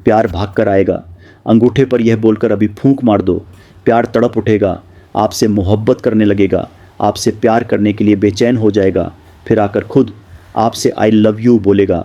प्यार भाग कर आएगा। अंगूठे पर यह बोलकर अभी फूंक मार दो, प्यार तड़प उठेगा, आपसे मोहब्बत करने लगेगा, आपसे प्यार करने के लिए बेचैन हो जाएगा, फिर आकर खुद आपसे आई लव यू बोलेगा।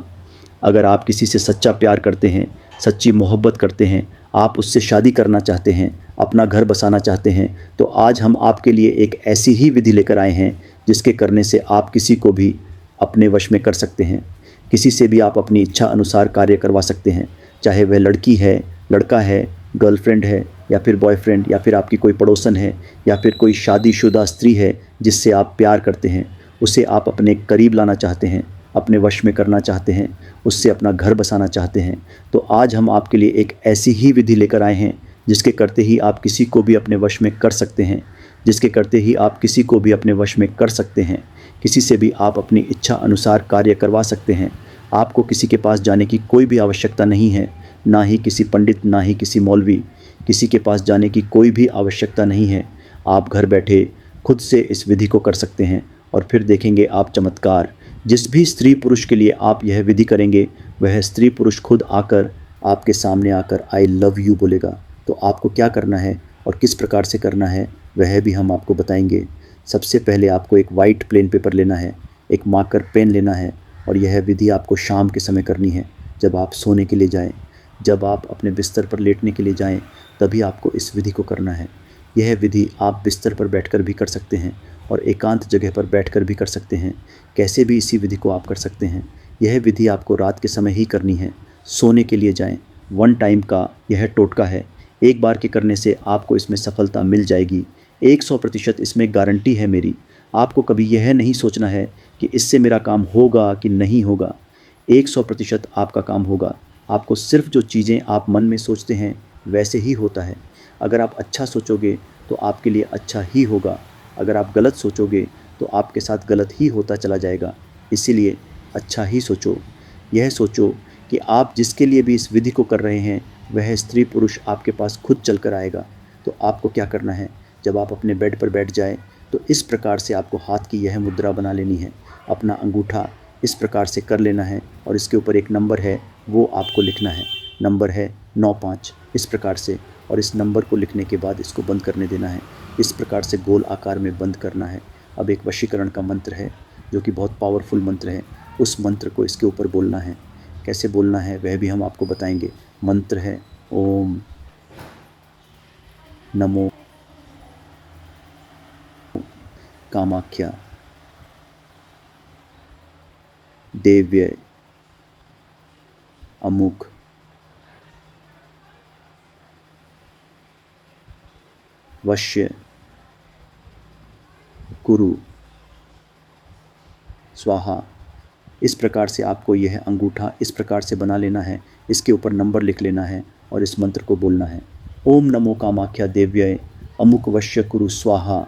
अगर आप किसी से सच्चा प्यार करते हैं, सच्ची मोहब्बत करते हैं, आप उससे शादी करना चाहते हैं, अपना घर बसाना चाहते हैं, तो आज हम आपके लिए एक ऐसी ही विधि लेकर आए हैं जिसके करने से आप किसी को भी अपने वश में कर सकते हैं। किसी से भी आप अपनी इच्छा अनुसार कार्य करवा सकते हैं, चाहे वह लड़की है, लड़का है, गर्लफ्रेंड है, या फिर बॉयफ्रेंड, या फिर आपकी कोई पड़ोसन है, या फिर कोई शादीशुदा स्त्री है जिससे आप प्यार करते हैं, उसे आप अपने करीब लाना चाहते हैं, अपने वश में करना चाहते हैं, उससे अपना घर बसाना चाहते हैं। तो आज हम आपके लिए एक ऐसी ही विधि लेकर आए हैं जिसके करते ही आप किसी को भी अपने वश में कर सकते हैं, जिसके करते ही आप किसी को भी अपने वश में कर सकते हैं। किसी से भी आप अपनी इच्छा अनुसार कार्य करवा सकते हैं। आपको किसी के पास जाने की कोई भी आवश्यकता नहीं है, ना ही किसी पंडित, ना ही किसी मौलवी, किसी के पास जाने की कोई भी आवश्यकता नहीं है। आप घर बैठे खुद से इस विधि को कर सकते हैं और फिर देखेंगे आप चमत्कार। जिस भी स्त्री पुरुष के लिए आप यह विधि करेंगे, वह स्त्री पुरुष खुद आकर आपके सामने आकर आई लव यू बोलेगा। तो आपको क्या करना है और किस प्रकार से करना है वह भी हम आपको बताएंगे। सबसे पहले आपको एक वाइट प्लेन पेपर लेना है, एक मार्कर पेन लेना है, और यह विधि आपको शाम के समय करनी है, जब आप सोने के लिए जाएं, जब आप अपने बिस्तर पर लेटने के लिए जाएं, तभी आपको इस विधि को करना है। यह विधि आप बिस्तर पर बैठकर भी कर सकते हैं और एकांत जगह पर बैठकर भी कर सकते हैं। कैसे भी इसी विधि को आप कर सकते हैं। यह विधि आपको रात के समय ही करनी है। सोने के लिए जाएं, 1 टाइम का यह टोटका है। एक बार के करने से आपको इसमें सफलता मिल जाएगी। 100% इसमें गारंटी है मेरी। आपको कभी यह नहीं सोचना है कि इससे मेरा काम होगा कि नहीं होगा। 100% आपका काम होगा। आपको सिर्फ जो चीज़ें आप मन में सोचते हैं वैसे ही होता है। अगर आप अच्छा सोचोगे तो आपके लिए अच्छा ही होगा। अगर आप गलत सोचोगे तो आपके साथ गलत ही होता चला जाएगा। इसीलिए अच्छा ही सोचो। यह सोचो कि आप जिसके लिए भी इस विधि को कर रहे हैं वह स्त्री पुरुष आपके पास खुद चल कर आएगा। तो आपको क्या करना है, जब आप अपने बेड पर बैठ जाए तो इस प्रकार से आपको हाथ की यह मुद्रा बना लेनी है। अपना अंगूठा इस प्रकार से कर लेना है और इसके ऊपर एक नंबर है वो आपको लिखना है। नंबर है 95, इस प्रकार से। और इस नंबर को लिखने के बाद इसको बंद करने देना है। इस प्रकार से गोल आकार में बंद करना है। अब एक वशीकरण का मंत्र है जो कि बहुत पावरफुल मंत्र है। उस मंत्र को इसके ऊपर बोलना है। कैसे बोलना है वह भी हम आपको बताएंगे। मंत्र है ओम नमो कामाख्या देव्य अमुक वश्य कुरु स्वाहा। इस प्रकार से आपको यह अंगूठा इस प्रकार से बना लेना है। इसके ऊपर नंबर लिख लेना है और इस मंत्र को बोलना है। ओम नमो कामाख्या देव्यय अमुक वश्य कुरु स्वाहा।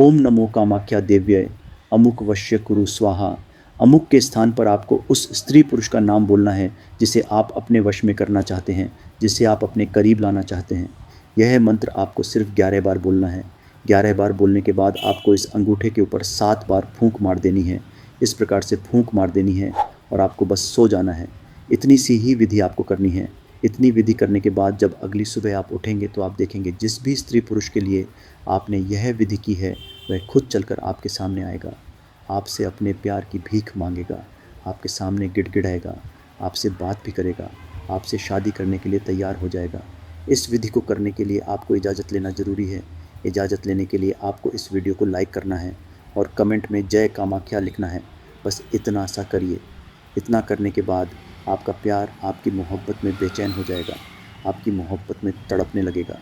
ओम नमो कामाख्या देव्यय अमुक वश्य कुरु स्वाहा। अमुक के स्थान पर आपको उस स्त्री पुरुष का नाम बोलना है जिसे आप अपने वश में करना चाहते हैं, जिसे आप अपने करीब लाना चाहते हैं। यह मंत्र आपको सिर्फ 11 बार बोलना है। 11 बार बोलने के बाद आपको इस अंगूठे के ऊपर 7 बार फूंक मार देनी है। इस प्रकार से फूंक मार देनी है और आपको बस सो जाना है। इतनी सी ही विधि आपको करनी है। इतनी विधि करने के बाद जब अगली सुबह आप उठेंगे तो आप देखेंगे जिस भी स्त्री पुरुष के लिए आपने यह विधि की है वह खुद चलकर आपके सामने आएगा, आपसे अपने प्यार की भीख मांगेगा, आपके सामने गिड़गिड़ाएगा, आपसे बात भी करेगा, आपसे शादी करने के लिए तैयार हो जाएगा। इस विधि को करने के लिए आपको इजाज़त लेना ज़रूरी है। इजाज़त लेने के लिए आपको इस वीडियो को लाइक करना है और कमेंट में जय कामाख्या लिखना है। बस इतना सा करिए। इतना करने के बाद आपका प्यार आपकी मोहब्बत में बेचैन हो जाएगा, आपकी मोहब्बत में तड़पने लगेगा।